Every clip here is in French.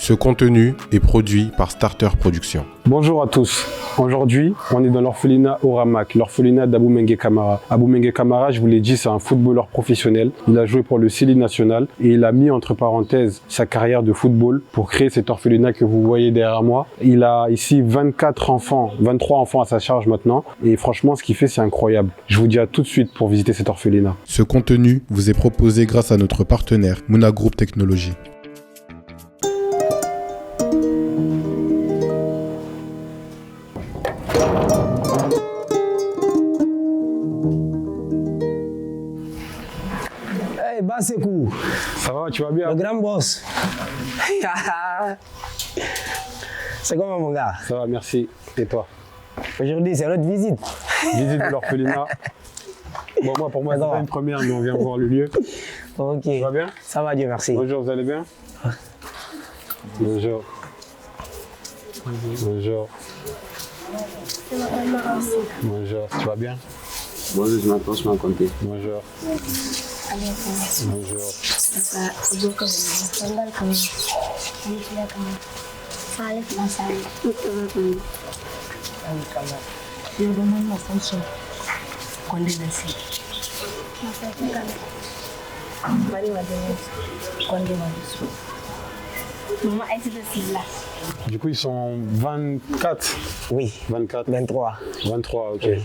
Ce contenu est produit par Starter Productions. Bonjour à tous. Aujourd'hui, on est dans l'orphelinat Oramak, l'orphelinat d'Aboumengue Kamara. Aboumengue Kamara, je vous l'ai dit, c'est un footballeur professionnel. Il a joué pour le Sili national et il a mis entre parenthèses sa carrière de football pour créer cet orphelinat que vous voyez derrière moi. Il a ici 23 enfants à sa charge maintenant et franchement, ce qu'il fait, c'est incroyable. Je vous dis à tout de suite pour visiter cet orphelinat. Ce contenu vous est proposé grâce à notre partenaire Mouna Group Technologies. Basekou. Ça va, tu vas bien? Le grand boss. C'est comment mon gars? Ça va, merci. Et toi? Aujourd'hui, c'est notre visite. Visite de l'orphelinat. Bon, pour moi, c'est pas une première, mais on vient voir le lieu. Ok. Ça va bien? Ça va, Dieu merci. Bonjour, vous allez bien? Bonjour. Bonjour. Bonjour, tu vas bien? Bonjour, je m'appelle Conté. Bonjour. Bonjour. Du coup, ils sont 24. Oui. 24. 23. 23, ok. Oui.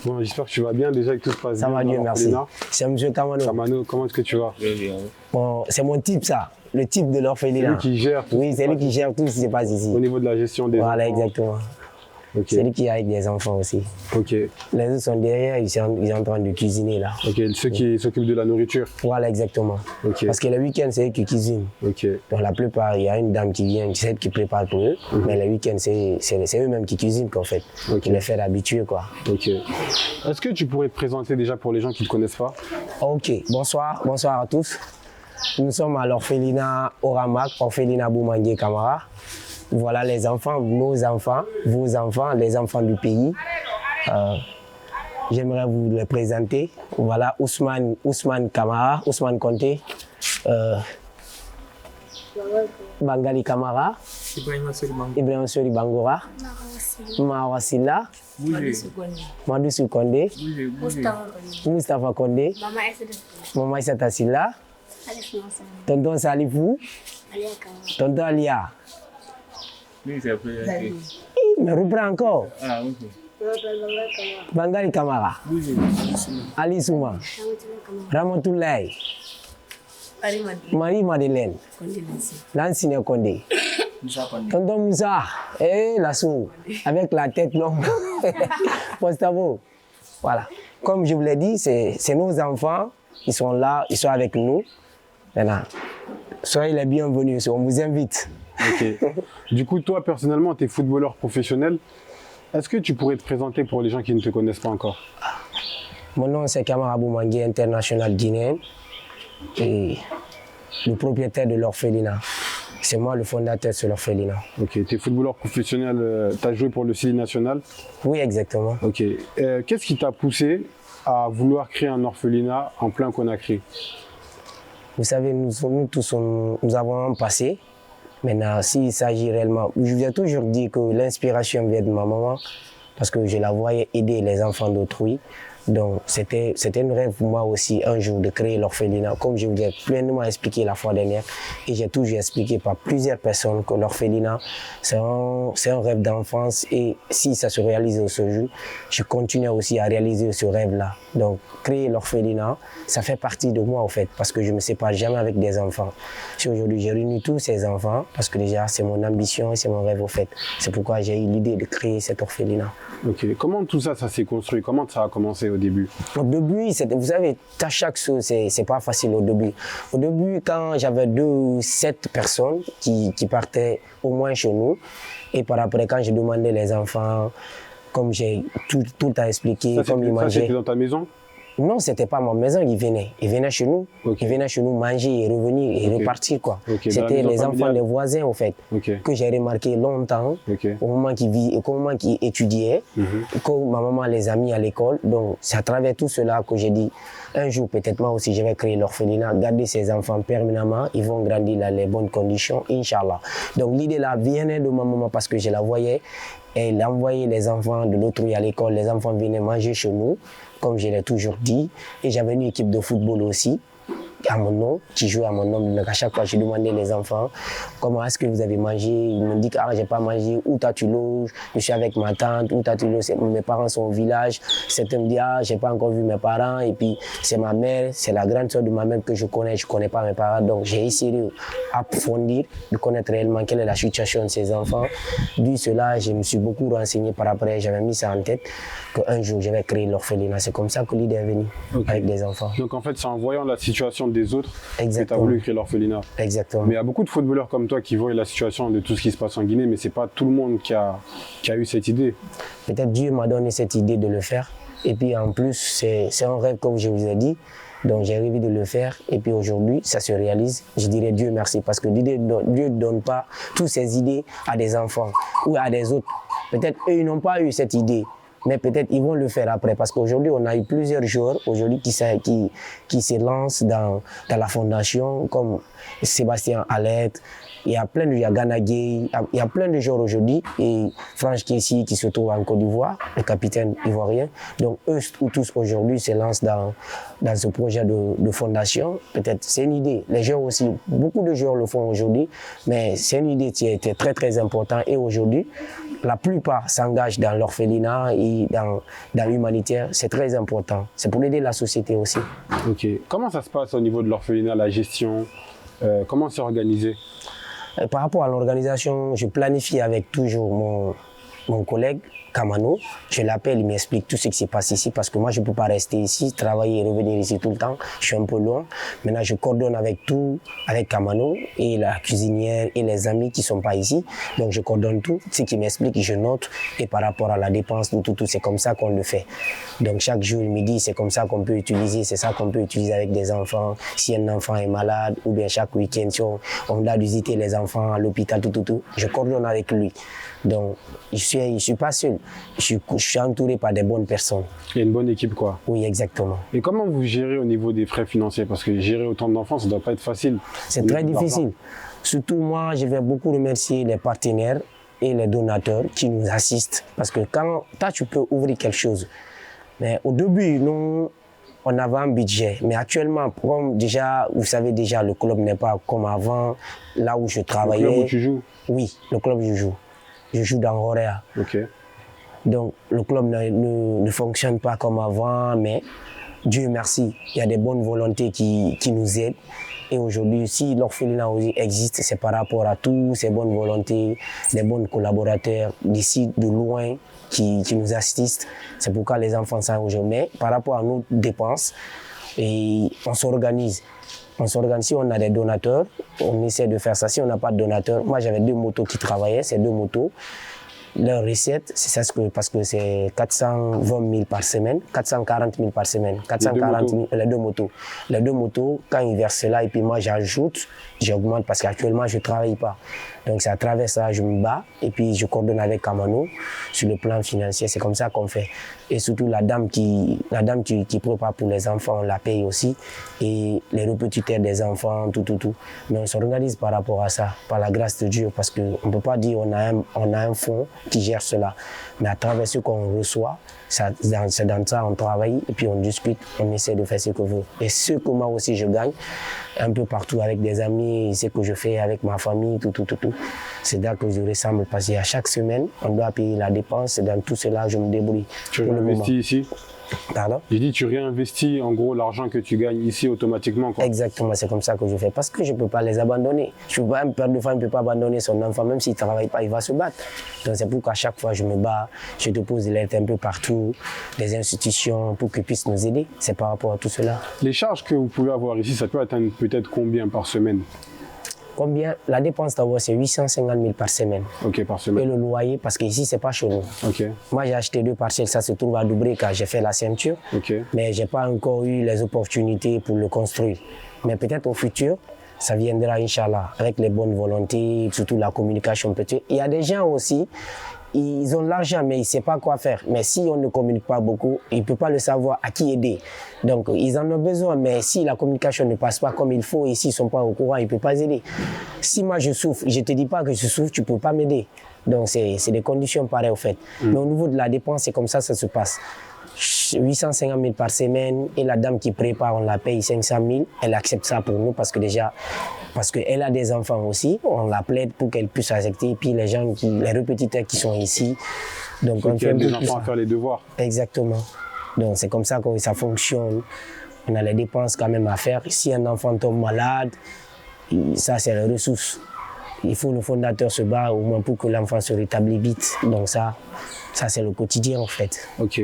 Bon, j'espère que tu vas bien déjà, que tout se passe Ça bien. va, Dieu merci. C'est M. Kamano. Kamano, comment est-ce que tu vas? Bon, c'est mon type, ça. Le type de l'orphelinat. C'est lui qui gère tout. Oui, c'est lui qui gère tout ce qui se passe ici. Au niveau de la gestion des enfants. Voilà, exactement. Okay. C'est lui qui est avec des enfants aussi. Ok. Les autres sont derrière, ils sont en train de cuisiner là. Ok, ceux qui s'occupent de la nourriture. Voilà, exactement. Ok. Parce que le week-end, c'est eux qui cuisinent. Ok. Donc la plupart, il y a une dame qui vient, celle qui prépare pour eux. Mais le week-end, c'est eux-mêmes qui cuisinent qu'en fait. Ok. Ils les font habituer quoi. Ok. Est-ce que tu pourrais te présenter déjà pour les gens qui ne te connaissent pas? Ok, bonsoir à tous. Nous sommes à l'orphelinat Oramak, orphelinat Aboumengue Kamara. Voilà les enfants, nos enfants, vos enfants, les enfants du pays. J'aimerais vous les présenter. Voilà Ousmane Kamara, Ousmane Conté, Bangali Kamara, Ibrahim Sori Bangora, Mawa Silla, Madou Kondé, Moustapha Kondé, Mama Issata Silla, Tonton Salifou, Tonton Alia. Mais reprends encore. Ah, ok. Bangali Kamara, Ali Souma, Ramatoulaye, Marie-Madeleine, Lansine Kondé, Tonton Moussa, et Lassou, avec la tête longue. Postavo. Voilà. Comme je vous l'ai dit, c'est nos enfants, ils sont là, ils sont avec nous. Maintenant, soyez les bienvenus, on vous invite. Ok. Du coup, toi, personnellement, tu es footballeur professionnel. Est-ce que tu pourrais te présenter pour les gens qui ne te connaissent pas encore? Mon nom, c'est Kamara Aboumengue, international guinéen, et le propriétaire de l'orphelinat. C'est moi le fondateur de l'orphelinat. Ok, tu es footballeur professionnel, tu as joué pour le Sili national? Oui, exactement. Ok. Qu'est-ce qui t'a poussé à vouloir créer un orphelinat en plein Conakry? Vous savez, nous tous, nous avons un passé. Maintenant, s'il s'agit réellement, je vous ai toujours dit que l'inspiration vient de ma maman parce que je la voyais aider les enfants d'autrui. Donc, c'était un rêve pour moi aussi un jour de créer l'orphelinat, comme je vous ai pleinement expliqué la fois dernière. Et j'ai toujours expliqué par plusieurs personnes que l'orphelinat, c'est un rêve d'enfance. Et si ça se réalise ce jour, je continue aussi à réaliser ce rêve-là. Donc, créer l'orphelinat, ça fait partie de moi en fait, parce que je ne me sépare jamais avec des enfants. Si aujourd'hui j'ai réuni tous ces enfants, parce que déjà c'est mon ambition et c'est mon rêve au fait. C'est pourquoi j'ai eu l'idée de créer cet orphelinat. Ok. Comment tout ça, ça s'est construit? Comment ça a commencé au début? Au début, vous savez, à chaque chose, c'est pas facile au début. Au début, quand j'avais 2 ou 7 personnes qui partaient au moins chez nous, et par après, quand je demandais les enfants, comme j'ai tout le temps expliqué, comme ils mangeaient. Ça, c'était dans ta maison? Non, c'était pas ma maison, ils venaient chez nous. Ok. Ils venaient chez nous manger et revenir et Ok. repartir, quoi. Ok, dans la C'était maison les enfants familiale. des voisins, au fait, Ok. que j'ai remarqué longtemps, Ok. au moment qu'ils étudiaient, quand ma maman les a mis à l'école. Donc, c'est à travers tout cela que j'ai dit, un jour, peut-être moi aussi, je vais créer l'orphelinat, garder ces enfants permanemment, ils vont grandir dans les bonnes conditions, Inch'Allah. Donc, l'idée là venait de ma maman parce que je la voyais. Elle envoyait les enfants de l'autre rue à l'école, les enfants venaient manger chez nous, comme je l'ai toujours dit. Et j'avais une équipe de football aussi, à mon nom, qui jouait à mon nom. Donc à chaque fois, je demandais les enfants, comment est-ce que vous avez mangé? Ils me disent, ah, j'ai pas mangé, où tu loges? Je suis avec ma tante, où tu loges? Mes parents sont au village. Certains me disent, ah, j'ai pas encore vu mes parents. Et puis, c'est ma mère, c'est la grande soeur de ma mère que je connais pas mes parents. Donc, j'ai essayé d'approfondir, de connaître réellement quelle est la situation de ces enfants. Dû cela, je me suis beaucoup renseigné par après, j'avais mis ça en tête, qu'un jour, je vais créer l'orphelinat. C'est comme ça que l'idée est venue, avec des enfants. Donc en fait, c'est en voyant la situation des autres que tu as Exactement. voulu créer l'orphelinat. Exactement. Mais il y a beaucoup de footballeurs comme toi qui voient la situation de tout ce qui se passe en Guinée, mais c'est pas tout le monde qui a eu cette idée. Peut-être Dieu m'a donné cette idée de le faire. Et puis en plus, c'est un rêve comme je vous ai dit. Donc j'ai rêvé de le faire. Et puis aujourd'hui, ça se réalise. Je dirais Dieu merci parce que Dieu ne donne pas toutes ces idées à des enfants ou à des autres. Peut-être eux, ils n'ont pas eu cette idée. Mais peut-être ils vont le faire après. Parce qu'aujourd'hui, on a eu plusieurs joueurs aujourd'hui qui se lancent dans la fondation, comme Sébastien Alette. Il y a plein de, il y a Gana Gueye, il y a plein de joueurs aujourd'hui. Et Franck Kessi qui se trouve en Côte d'Ivoire, le capitaine ivoirien. Donc eux tous aujourd'hui se lancent dans ce projet de fondation. Peut-être c'est une idée. Les joueurs aussi, beaucoup de joueurs le font aujourd'hui. Mais c'est une idée qui a été très très importante. Et aujourd'hui, la plupart s'engagent dans l'orphelinat et dans l'humanitaire. C'est très important. C'est pour aider la société aussi. Ok. Comment ça se passe au niveau de l'orphelinat, la gestion? Comment c'est organisé? Par rapport à l'organisation, je planifie avec toujours mon collègue Kamano. Je l'appelle, il m'explique tout ce qui se passe ici parce que moi je ne peux pas rester ici, travailler et revenir ici tout le temps. Je suis un peu loin. Maintenant je coordonne avec tout, avec Kamano et la cuisinière et les amis qui ne sont pas ici. Donc je coordonne tout. Ce qu'il m'explique, je note. Et par rapport à la dépense, tout, c'est comme ça qu'on le fait. Donc chaque jour il me dit c'est comme ça qu'on peut utiliser, c'est ça qu'on peut utiliser avec des enfants. Si un enfant est malade ou bien chaque week-end, si on doit visiter les enfants à l'hôpital, tout. Je coordonne avec lui. Donc, je ne suis pas seul. Je suis entouré par des bonnes personnes. Il y a une bonne équipe, quoi. Oui, exactement. Et comment vous gérez au niveau des frais financiers? Parce que gérer autant d'enfants, ça ne doit pas être facile. C'est très difficile. Surtout moi, je vais beaucoup remercier les partenaires et les donateurs qui nous assistent. Parce que quand toi, tu peux ouvrir quelque chose. Mais au début, nous, on avait un budget. Mais actuellement, comme déjà, vous savez déjà, le club n'est pas comme avant, là où je travaillais. Le club où tu joues? Oui, le club où je joue. Je joue dans Horea. Ok. Donc le club ne fonctionne pas comme avant, mais Dieu merci, il y a des bonnes volontés qui nous aident. Et aujourd'hui, si l'orphelinat existe, c'est par rapport à tous ces bonnes volontés, des bons collaborateurs d'ici, de loin, qui nous assistent. C'est pourquoi les enfants sont aujourd'hui. Mais par rapport à nos dépenses, et on s'organise. Si on a des donateurs, on essaie de faire ça. Si on n'a pas de donateurs, moi j'avais 2 motos qui travaillaient, ces 2 motos. Leur recette, c'est ça parce que c'est 420 000 par semaine, 440 000 par semaine, 440 000, les 2 motos. Les 2 motos, quand ils versent cela, et puis moi j'ajoute, j'augmente parce qu'actuellement je ne travaille pas. Donc c'est à travers ça, je me bats et puis je coordonne avec Kamano sur le plan financier, c'est comme ça qu'on fait. Et surtout la dame qui prépare pour les enfants, on la paye aussi. Et les repetiteurs des enfants, tout. Mais on s'organise par rapport à ça, par la grâce de Dieu, parce qu'on ne peut pas dire on a un fonds qui gère cela. Mais à travers ce qu'on reçoit, c'est dans ça on travaille et puis on discute, on essaie de faire ce qu'on veut. Et ce que moi aussi je gagne, un peu partout avec des amis, ce que je fais avec ma famille, tout. C'est là que je ressemble parce qu'à chaque semaine, on doit payer la dépense et dans tout cela, je me débrouille. Tu réinvestis ici? Pardon? J'ai dit, tu réinvestis en gros l'argent que tu gagnes ici automatiquement, quoi. Exactement, c'est comme ça que je fais parce que je ne peux pas les abandonner. Un père de famille ne peut pas abandonner son enfant, même s'il ne travaille pas, il va se battre. Donc c'est pourquoi à chaque fois je me bats, je dépose des lettres un peu partout, des institutions pour qu'ils puissent nous aider. C'est par rapport à tout cela. Les charges que vous pouvez avoir ici, ça peut atteindre peut-être combien par semaine? Combien? La dépense d'abord, c'est 850 000 par semaine. Ok, par Et semaine. le loyer, parce qu'ici, c'est pas chez nous. Ok, Moi, j'ai acheté 2 parcelles, ça se trouve à Doubré car j'ai fait la ceinture. ok. Mais j'ai pas encore eu les opportunités pour le construire. Mais peut-être au futur, ça viendra, Inch'Allah, avec les bonnes volontés, surtout la communication peut-être. Il y a des gens aussi, ils ont de l'argent, mais ils ne savent pas quoi faire. Mais si on ne communique pas beaucoup, ils ne peuvent pas le savoir à qui aider. Donc, ils en ont besoin, mais si la communication ne passe pas comme il faut et s'ils ne sont pas au courant, ils ne peuvent pas aider. Si moi je souffre, je ne te dis pas que je souffre, tu ne peux pas m'aider. Donc, c'est des conditions pareilles, au fait. Mais au niveau de la dépense, c'est comme ça se passe. 850 000 par semaine et la dame qui prépare, on la paye 500 000. Elle accepte ça pour nous parce que déjà, parce qu'elle a des enfants aussi, on la plaide pour qu'elle puisse accepter. Et puis les gens, les repetiteurs qui sont ici, donc on Il y fait a un des peu enfants à plus. faire les devoirs. Exactement. Donc c'est comme ça que ça fonctionne. On a les dépenses quand même à faire. Si un enfant tombe malade, ça c'est les ressources. Il faut le fondateur se bat au moins pour que l'enfant se rétablisse vite. Donc ça c'est le quotidien en fait. Ok.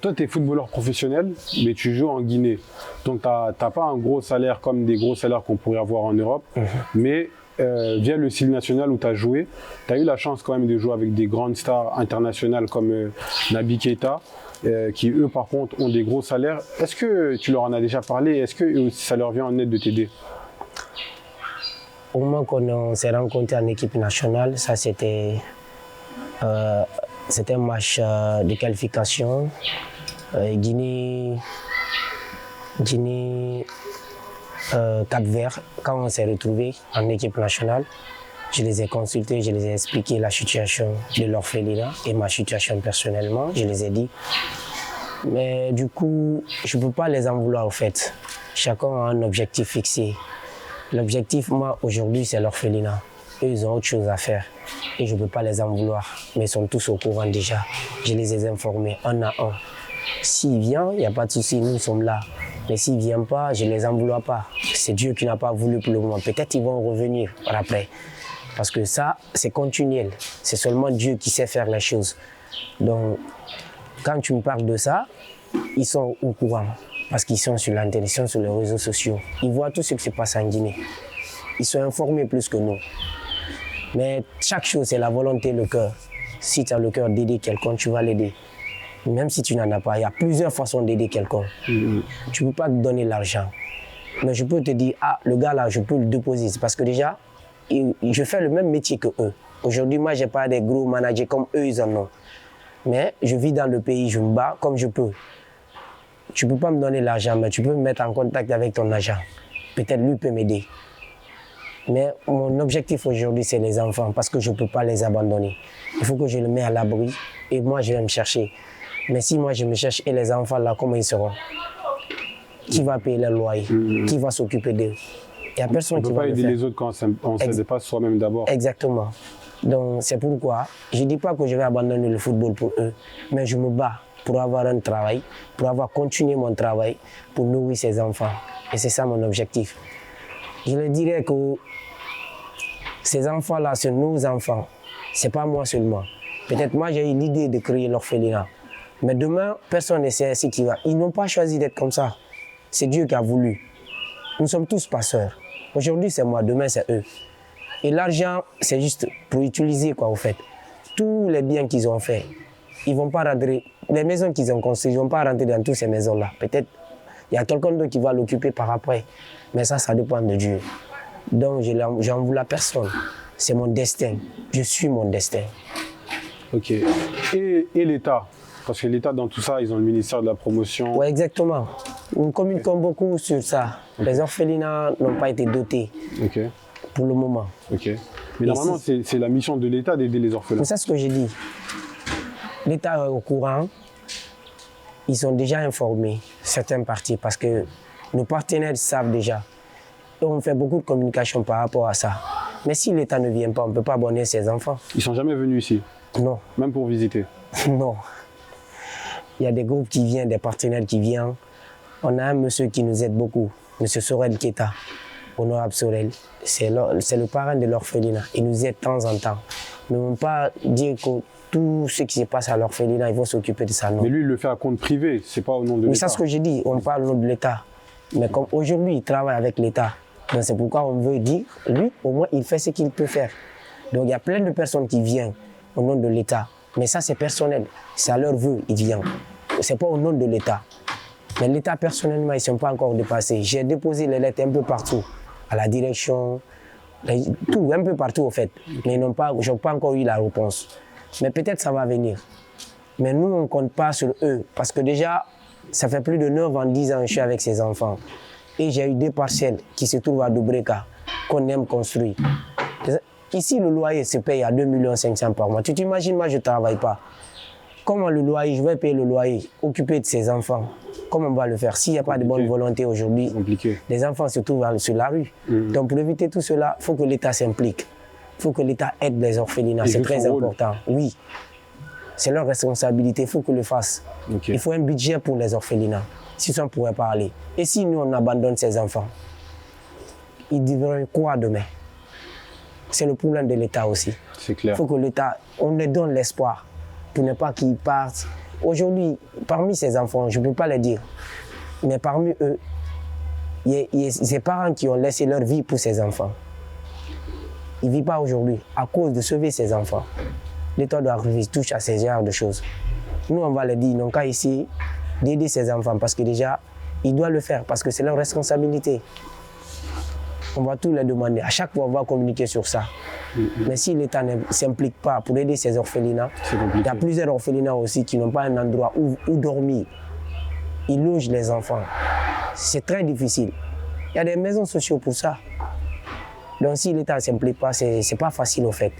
Toi, tu es footballeur professionnel, mais tu joues en Guinée. Donc, tu n'as pas un gros salaire comme des gros salaires qu'on pourrait avoir en Europe. Mais via le Sili national où tu as joué, tu as eu la chance quand même de jouer avec des grandes stars internationales comme Naby Keita, qui eux, par contre, ont des gros salaires. Est-ce que tu leur en as déjà parlé? Est-ce que ça leur vient en aide de t'aider? Au moment qu'on s'est rencontrés en équipe nationale, ça c'était un match de qualification. Guinée Cap-Vert, quand on s'est retrouvés en équipe nationale, je les ai consultés, je les ai expliqué la situation de l'orphelinat et ma situation personnellement, je les ai dit. Mais du coup, je ne peux pas les en vouloir au fait. Chacun a un objectif fixé. L'objectif, moi, aujourd'hui, c'est l'orphelinat. Eux, ils ont autre chose à faire et je ne peux pas les en vouloir. Mais ils sont tous au courant déjà. Je les ai informés un à un. S'il vient, il n'y a pas de souci, nous sommes là. Mais s'il ne vient pas, je ne les en vouloir pas. C'est Dieu qui n'a pas voulu pour le moment. Peut-être qu'ils vont revenir par après. Parce que ça, c'est continuel. C'est seulement Dieu qui sait faire les choses. Donc, quand tu me parles de ça, ils sont au courant. Parce qu'ils sont sur l'internet, ils sont sur les réseaux sociaux. Ils voient tout ce qui se passe en Guinée. Ils sont informés plus que nous. Mais chaque chose, c'est la volonté, le cœur. Si tu as le cœur d'aider quelqu'un, tu vas l'aider. Même si tu n'en as pas, il y a plusieurs façons d'aider quelqu'un. Tu ne peux pas te donner l'argent. Mais je peux te dire, ah, le gars là, je peux le déposer. C'est parce que déjà, je fais le même métier que eux. Aujourd'hui, moi, je n'ai pas des gros managers comme eux, ils en ont. Mais je vis dans le pays, je me bats comme je peux. Tu ne peux pas me donner l'argent, mais tu peux me mettre en contact avec ton agent. Peut-être lui peut m'aider. Mais mon objectif aujourd'hui, c'est les enfants, parce que je ne peux pas les abandonner. Il faut que je les mette à l'abri et moi, je vais me chercher. Mais si moi, je me cherche et les enfants, là, comment ils seront? Qui va payer les loyers? Qui va s'occuper d'eux? Il n'y a personne qui va le faire. On ne peut pas aider les autres quand on ne s'aide pas soi-même d'abord. Exactement. Donc, c'est pourquoi je ne dis pas que je vais abandonner le football pour eux, mais je me bats pour avoir un travail, pour avoir continué mon travail, pour nourrir ces enfants. Et c'est ça mon objectif. Je leur dirais que ces enfants-là, c'est nos enfants. Ce n'est pas moi seulement. Peut-être moi, j'ai eu l'idée de créer l'orphelinat. Mais demain, personne ne sait ce qui va. Ils n'ont pas choisi d'être comme ça. C'est Dieu qui a voulu. Nous sommes tous passeurs. Aujourd'hui, c'est moi, demain, c'est eux. Et l'argent, c'est juste pour utiliser, quoi, au fait. Tous les biens qu'ils ont faits, ils ne vont pas rentrer. Les maisons qu'ils ont construites, ils ne vont pas rentrer dans toutes ces maisons-là. Peut-être il y a quelqu'un d'autre qui va l'occuper par après. Mais ça dépend de Dieu. Donc, je n'en voulais à personne. C'est mon destin. Je suis mon destin. Ok. Et l'État? Parce que l'État, dans tout ça, ils ont le ministère de la promotion. Oui, exactement. Nous communiquons beaucoup sur ça. Les orphelinats n'ont pas été dotés pour le moment. Ok. Mais normalement, c'est la mission de l'État d'aider les orphelins. C'est ça ce que j'ai dit. L'État est au courant. Ils sont déjà informés, certains partis, parce que nos partenaires savent déjà. Et on fait beaucoup de communication par rapport à ça. Mais si l'État ne vient pas, on ne peut pas abonner ses enfants. Ils ne sont jamais venus ici? Non. Même pour visiter? Non. Il y a des groupes qui viennent, des partenaires qui viennent. On a un monsieur qui nous aide beaucoup, monsieur Sorel Keita, honorable Sorel. C'est le parrain de l'orphelinat. Il nous aide de temps en temps. Mais on ne peut pas dire que tout ce qui se passe à l'orphelinat, ils vont s'occuper de ça. Non. Mais lui, il le fait à compte privé, c'est pas au nom de l'État. Oui, c'est ce que j'ai dit, on parle au nom de l'État. Mais comme aujourd'hui, il travaille avec l'État. Donc c'est pourquoi on veut dire, lui, au moins, il fait ce qu'il peut faire. Donc il y a plein de personnes qui viennent au nom de l'État. Mais ça, c'est personnel. C'est à leur vœu, ils viennent. Ce n'est pas au nom de l'État. Mais l'État, personnellement, ils ne sont pas encore dépassés. J'ai déposé les lettres un peu partout, à la direction, tout, un peu partout, au fait. Mais ils n'ont pas encore eu la réponse. Mais peut-être ça va venir. Mais nous, on ne compte pas sur eux. Parce que déjà, ça fait plus de 9 ans, 10 ans que je suis avec ces enfants. Et j'ai eu 2 parcelles qui se trouvent à Dubreka, qu'on aime construire. Ici, le loyer se paye à 2 500 000 par mois. Tu t'imagines, moi, je ne travaille pas. Comment le loyer, je vais payer le loyer, occuper de ces enfants? Comment on va le faire? S'il n'y a pas de bonne volonté aujourd'hui, les enfants se trouvent sur la rue. Donc pour éviter tout cela, il faut que l'État s'implique. Il faut que l'État aide les orphelinats, c'est très important. Oui, c'est leur responsabilité, il faut qu'ils le fassent. Il faut un budget pour les orphelinats, si on pourrait parler. Et si nous, on abandonne ces enfants, ils deviendront quoi demain? C'est le problème de l'État aussi. C'est clair. Il faut que l'État, on leur donne l'espoir pour ne pas qu'ils partent. Aujourd'hui, parmi ces enfants, je ne peux pas le dire, mais parmi eux, il y a ces parents qui ont laissé leur vie pour ces enfants. Ils ne vivent pas aujourd'hui à cause de sauver ces enfants. L'État doit toucher à ces genres de choses. Nous, on va leur dire, ils n'ont qu'à essayer d'aider ces enfants parce que déjà, ils doivent le faire parce que c'est leur responsabilité. On va tout les demander. À chaque fois, on va communiquer sur ça. Mais si l'État ne s'implique pas pour aider ces orphelinats, il y a plusieurs orphelinats aussi qui n'ont pas un endroit où dormir. Ils logent les enfants. C'est très difficile. Il y a des maisons sociales pour ça. Donc si l'État ne s'implique pas, ce n'est pas facile au fait.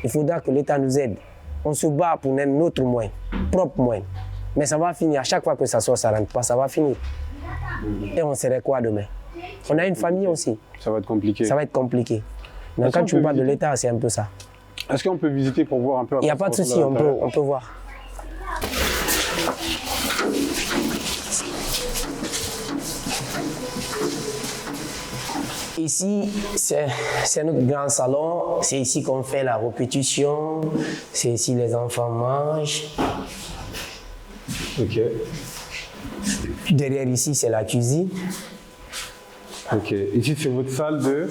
Il faudra que l'État nous aide. On se bat pour notre moyen, propre moyen. Mais ça va finir. À chaque fois que ça sort, ça ne rentre pas, ça va finir. Et on serait quoi demain? On a une famille aussi. Ça va être compliqué. Ça va être compliqué. Donc quand tu parles de l'État, c'est un peu ça. Est-ce qu'on peut visiter pour voir un peu? Il n'y a pas de souci, on peut voir. Ici, c'est notre grand salon. C'est ici qu'on fait la répétition. C'est ici les enfants mangent. Ok. Derrière ici, c'est la cuisine. Ok. Ici, c'est votre salle de...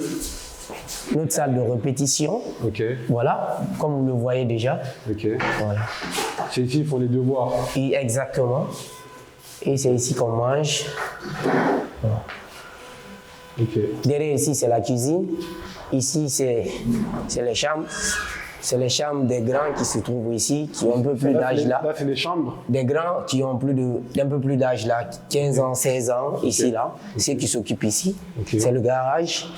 Notre salle de répétition. Ok. Voilà, comme vous le voyez déjà. Ok. Voilà. C'est ici, il faut les devoirs. Et exactement. Et c'est ici qu'on mange. Voilà. Ok. Derrière ici, c'est la cuisine. Ici, c'est les chambres. C'est les chambres des grands qui se trouvent ici, qui ont un peu plus d'âge là. Là, c'est les chambres. Des grands qui ont un peu plus d'âge là, 15 ans, 16 ans, ici là. Ceux qui s'occupent ici. C'est le garage.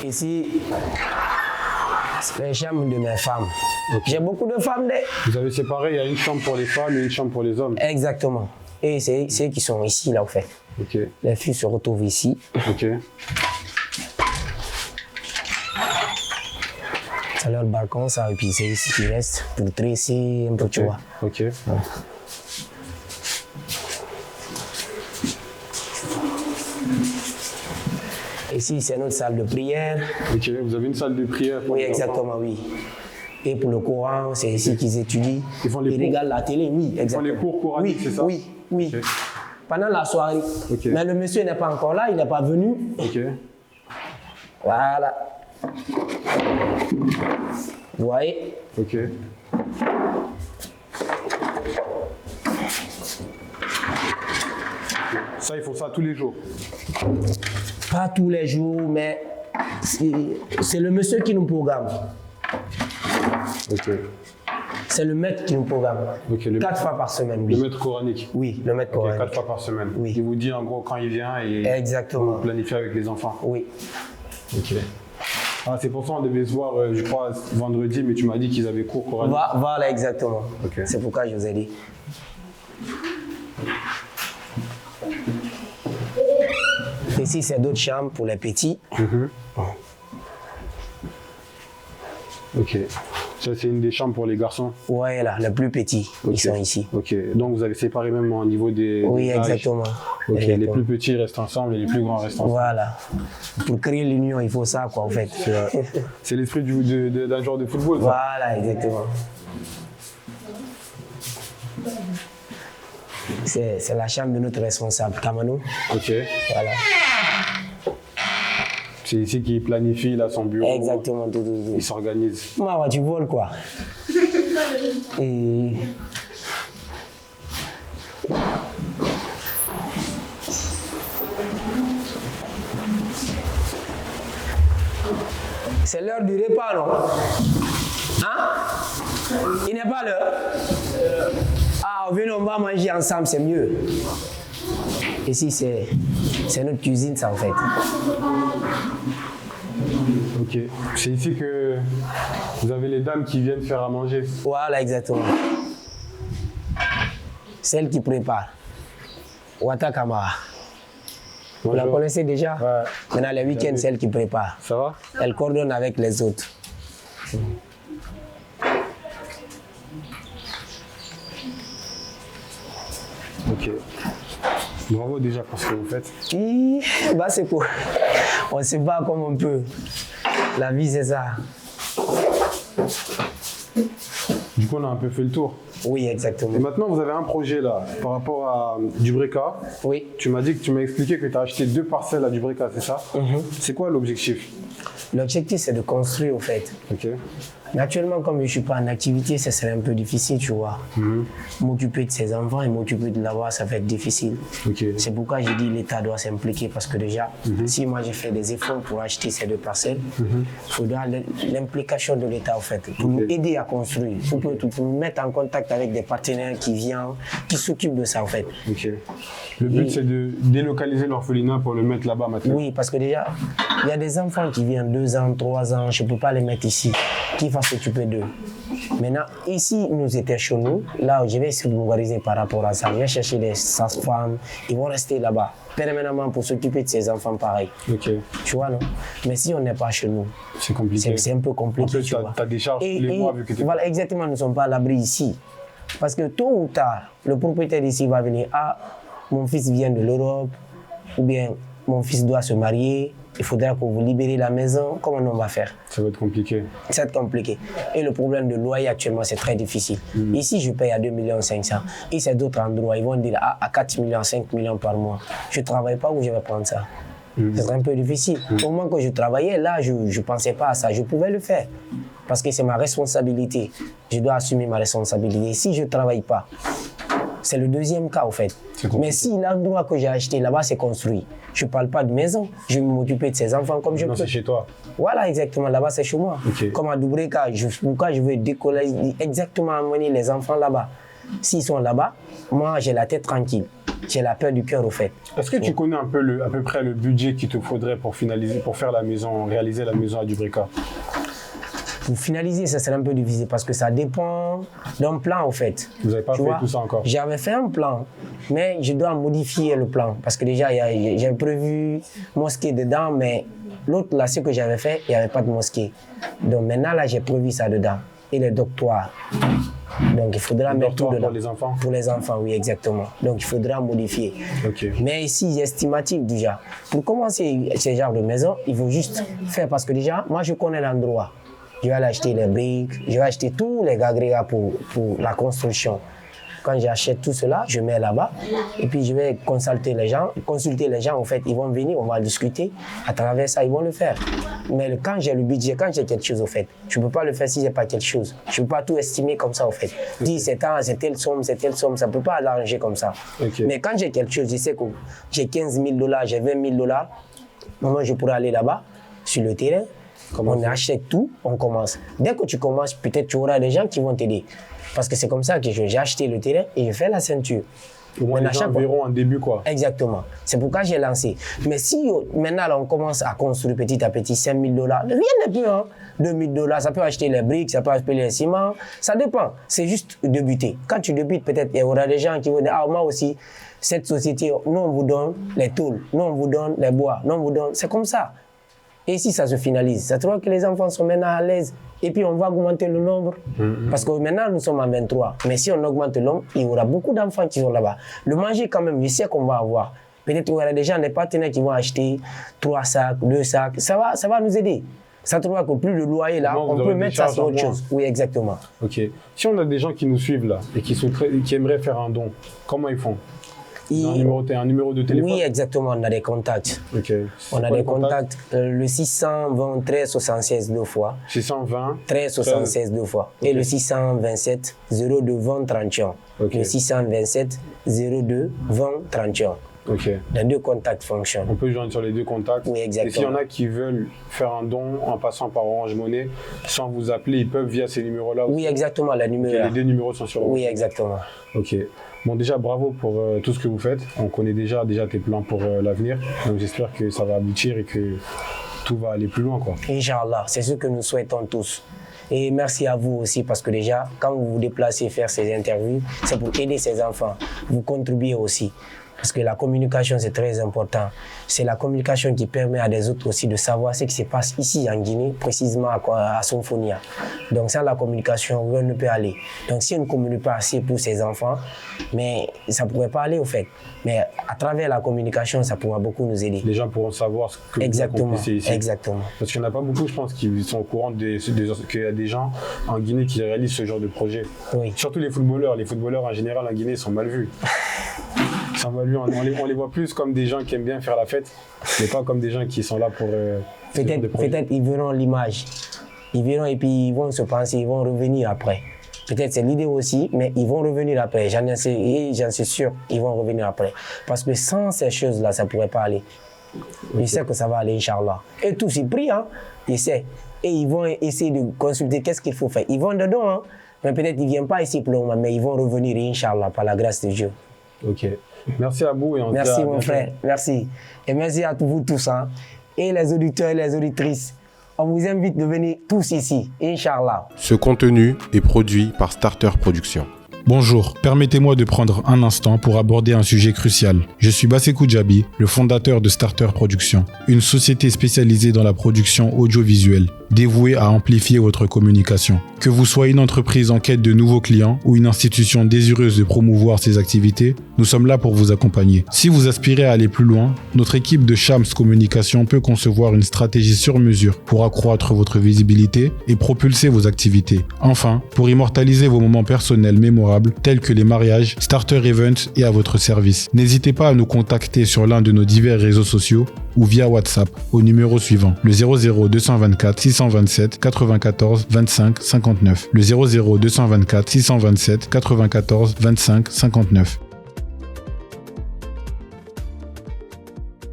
Ici, c'est les chambres de mes femmes. J'ai beaucoup de femmes. Vous avez séparé, il y a une chambre pour les femmes et une chambre pour les hommes. Exactement. Et c'est ceux qui sont ici, là, au fait. Ok. Les filles se retrouvent ici. Ok. C'est leur balcon, ça, et puis c'est ici qu'ils restent pour tresser un peu, tu vois. Ok. Ouais. Ici, c'est notre salle de prière. Ok, vous avez une salle de prière pour Oui, les exactement, enfants. oui. Et pour le Coran, c'est ici qu'ils étudient. Ils font les cours. regardent la télé, oui, exactement. Ils font les cours coraniques, oui, c'est ça? Oui, oui. Ok. Pendant la soirée. Ok. Mais le monsieur n'est pas encore là, il n'est pas venu. Ok. Voilà. Vous voyez? Ok. Ça, ils font ça tous les jours. Pas tous les jours, mais c'est le monsieur qui nous programme. Ok. C'est le maître qui nous programme. Ok, 4 fois par semaine, oui. Le maître coranique. Oui, le maître Ok, coranique. 4 fois par semaine. Oui. Il vous dit en gros quand il vient et Exactement. vous planifiez avec les enfants. Oui. Ok. Ah, c'est pour ça qu'on devait se voir, je crois, vendredi, mais tu m'as dit qu'ils avaient cours coranique. Voilà, exactement. Ok. C'est pourquoi je vous ai dit. Ici, c'est d'autres chambres pour les petits. Ok. Ça, c'est une des chambres pour les garçons. Ouais, là, les plus petits, Ok. ils sont ici. Ok. Donc, vous avez séparé même au niveau des... Oui, des âges. exactement. Ok, les plus petits restent ensemble et les plus grands restent ensemble. Voilà. Pour créer l'union, il faut ça, quoi, en fait. C'est l'esprit d'un joueur de football, ça. Voilà, exactement. C'est la chambre de notre responsable, Kamano. Ok. Voilà. C'est ici qu'il planifie, il a son bureau. Exactement, tout. Il s'organise. Moi, tu voles, quoi. Et... C'est l'heure du repas, non? Hein? Il n'est pas l'heure? Ah, venez, on va manger ensemble, c'est mieux. Ici, c'est notre cuisine, ça, en fait. Ok. C'est ici que vous avez les dames qui viennent faire à manger. Voilà, exactement. Celle qui prépare. Wata Kamara. Vous la connaissez déjà? Ouais. Maintenant, les week-ends, c'est elle qui prépare. Ça va? Elle coordonne avec les autres. Ok. Bravo déjà pour ce que vous faites. Bah, c'est cool. On se bat comme on peut. La vie, c'est ça. Du coup, on a un peu fait le tour. Oui, Et exactement. maintenant, vous avez un projet là, par rapport à Dubreka. Oui. Tu m'as expliqué que tu as acheté 2 parcelles à Dubreka, c'est ça? C'est quoi l'objectif? L'objectif, c'est de construire, au fait. Ok. Mais actuellement, comme je ne suis pas en activité, ça serait un peu difficile, tu vois. M'occuper de ses enfants et m'occuper de là-bas, ça va être difficile. Ok. C'est pourquoi j'ai dit l'État doit s'impliquer parce que déjà, si moi j'ai fait des efforts pour acheter ces 2 parcelles, il faudra l'implication de l'État, en fait, pour nous aider à construire, pour nous mettre en contact avec des partenaires qui viennent, qui s'occupent de ça, en fait. Ok. Le but, c'est de délocaliser l'orphelinat pour le mettre là-bas maintenant. Oui, parce que déjà, il y a des enfants qui viennent 2 ans, 3 ans, je ne peux pas les mettre ici. Qui va s'occuper d'eux? Maintenant, ici, nous étions chez nous. Là, je vais essayer de m'organiser par rapport à ça. Je vais chercher des sages-femmes. Ils vont rester là-bas permanemment pour s'occuper de ces enfants pareils. Ok. Tu vois, non? Mais si on n'est pas chez nous, C'est compliqué. c'est un peu compliqué. En plus, tu vois. tu as des charges tous les mois vu que tu Voilà, exactement, nous ne sommes pas à l'abri ici. Parce que tôt ou tard, le propriétaire ici va venir. Ah, mon fils vient de l'Europe, ou bien mon fils doit se marier. Il faudra que vous libérez la maison. Comment on va faire? Ça va être compliqué. Ça va être compliqué. Et le problème de loyer actuellement, c'est très difficile. Ici, je paye à 2,5 millions. Et c'est d'autres endroits, ils vont dire à 4 millions, 5 millions par mois. Je ne travaille pas où je vais prendre ça. C'est un peu difficile. Au moment que je travaillais, là, je ne pensais pas à ça. Je pouvais le faire. Parce que c'est ma responsabilité. Je dois assumer ma responsabilité. Si je ne travaille pas, c'est le deuxième cas, au fait. Mais si l'endroit que j'ai acheté là-bas, c'est construit, je ne parle pas de maison, je vais m'occuper de ses enfants comme je peux. Non, c'est chez toi. Voilà, exactement. Là-bas, c'est chez moi. Okay. Comme à Dubreka, pourquoi je veux décoller, exactement amener les enfants là-bas. S'ils sont là-bas, moi, j'ai la tête tranquille. J'ai la peur du cœur, au fait. Est-ce que tu connais un peu à peu près le budget qu'il te faudrait pour faire la maison, réaliser la maison à Dubreka? Pour finaliser, ça serait un peu difficile parce que ça dépend d'un plan, au fait. Vous n'avez pas fait tout ça encore? J'avais fait un plan, mais je dois modifier le plan parce que déjà, j'avais prévu mosquée dedans, mais l'autre, là, ce que j'avais fait, il n'y avait pas de mosquée. Donc maintenant, là, j'ai prévu ça dedans. Et les dortoirs. Donc il faudra mettre tout dedans. Pour les enfants? Pour les enfants, oui, exactement. Donc il faudra modifier. Okay. Mais ici, estimatif déjà. Pour commencer ce genre de maison, il faut juste faire parce que déjà, moi, je connais l'endroit. Je vais aller acheter les briques, je vais acheter tous les agrégats pour la construction. Quand j'achète tout cela, je mets là-bas et puis je vais consulter les gens. En fait, ils vont venir, on va discuter. À travers ça, ils vont le faire. Mais quand j'ai le budget, quand j'ai quelque chose, au fait, je ne peux pas le faire si je n'ai pas quelque chose. Je ne peux pas tout estimer comme ça, au fait. Dire c'est telle somme, ça ne peut pas l'arranger comme ça. Okay. Mais quand j'ai quelque chose, je sais que j'ai 15 000 $, j'ai 20 000 $, moi je pourrais aller là-bas, sur le terrain. On achète tout, on commence. Dès que tu commences, peut-être tu auras des gens qui vont t'aider. Parce que c'est comme ça que j'ai acheté le terrain et je fais la ceinture. Au moins, les gens verront un début, quoi. Exactement. C'est pourquoi j'ai lancé. Mais si maintenant, là, on commence à construire petit à petit 5 000 $, rien n'est plus, hein. 2 000 $, ça peut acheter les briques, ça peut acheter les ciments. Ça dépend. C'est juste débuter. Quand tu débutes, peut-être il y aura des gens qui vont dire, ah, moi aussi, cette société, nous, on vous donne les tôles, nous, on vous donne les bois, nous, on vous donne. C'est comme ça. Et si ça se finalise, ça trouve que les enfants sont maintenant à l'aise. Et puis on va augmenter le nombre. Parce que maintenant nous sommes à 23. Mais si on augmente le nombre, il y aura beaucoup d'enfants qui vont là-bas. Le manger quand même, je sais qu'on va avoir. Peut-être qu'il y aura des gens, des partenaires qui vont acheter 3 sacs, 2 sacs. Ça va nous aider. Ça trouve que plus de loyer là, Non, on peut mettre ça sur autre chose. Oui, exactement. Ok. Si on a des gens qui nous suivent là et qui aimeraient faire un don, comment ils font? Ils ont un numéro de téléphone? Oui, exactement, on a des contacts. Ok. On a des contacts. Le 620 13 76 deux fois. 620 13 76 deux fois. Okay. Et le 627 02 20 31. Okay. Le 627 02 20 31. Ok. Les 2 contacts fonctionnent. On peut joindre sur les 2 contacts. Oui, exactement. Et s'il y en a qui veulent faire un don en passant par Orange Money, sans vous appeler, ils peuvent via ces numéros-là? Oui, exactement, les numéros. Les 2 numéros sont sur Orange. Oui, exactement. Ok. Bon, déjà, bravo pour tout ce que vous faites. On connaît déjà tes plans pour l'avenir. Donc, j'espère que ça va aboutir et que tout va aller plus loin, quoi. Inch'Allah, c'est ce que nous souhaitons tous. Et merci à vous aussi parce que déjà, quand vous vous déplacez faire ces interviews, c'est pour aider ces enfants. Vous contribuez aussi. Parce que la communication, c'est très important. C'est la communication qui permet à des autres aussi de savoir ce qui se passe ici en Guinée, précisément à Somphonia. Donc sans la communication, rien ne peut aller. Donc si on ne communique pas assez pour ces enfants, mais ça ne pourrait pas aller au fait. Mais à travers la communication, ça pourra beaucoup nous aider. Les gens pourront savoir ce que vous accomplissez ici. Exactement. Parce qu'il n'y en a pas beaucoup, je pense, qui sont au courant qu'il y a des gens en Guinée qui réalisent ce genre de projet. Oui. Surtout les footballeurs. Les footballeurs en général en Guinée sont mal vus. On les voit plus comme des gens qui aiment bien faire la fête, mais pas comme des gens qui sont là pour... Peut-être ils verront l'image. Ils verront et puis ils vont se penser, ils vont revenir après. Peut-être c'est l'idée aussi, mais ils vont revenir après. J'en suis sûr, ils vont revenir après. Parce que sans ces choses-là, ça ne pourrait pas aller. Okay. Je sais que ça va aller, Inch'Allah. Et tous, ils prient, hein. Ils savent. Et ils vont essayer de consulter qu'est-ce qu'il faut faire. Ils vont dedans, hein. Mais peut-être ils ne viennent pas ici pour le moment, mais ils vont revenir, Inch'Allah, par la grâce de Dieu. Ok. Merci à vous et on se dit à Merci mon bientôt. frère, merci. Et merci à vous tous, hein. Et les auditeurs et les auditrices. On vous invite de venir tous ici, Inch'Allah. Ce contenu est produit par Starter Productions. Bonjour, permettez-moi de prendre un instant pour aborder un sujet crucial. Je suis Bassekou Djabi, le fondateur de Starter Productions, une société spécialisée dans la production audiovisuelle, dévouée à amplifier votre communication. Que vous soyez une entreprise en quête de nouveaux clients ou une institution désireuse de promouvoir ses activités, nous sommes là pour vous accompagner. Si vous aspirez à aller plus loin, notre équipe de Shams Communication peut concevoir une stratégie sur mesure pour accroître votre visibilité et propulser vos activités. Enfin, pour immortaliser vos moments personnels mémorables tels que les mariages, Starter Events et à votre service. N'hésitez pas à nous contacter sur l'un de nos divers réseaux sociaux ou via WhatsApp au numéro suivant, le 00 224 627 94 25 59. Le 00 224 627 94 25 59.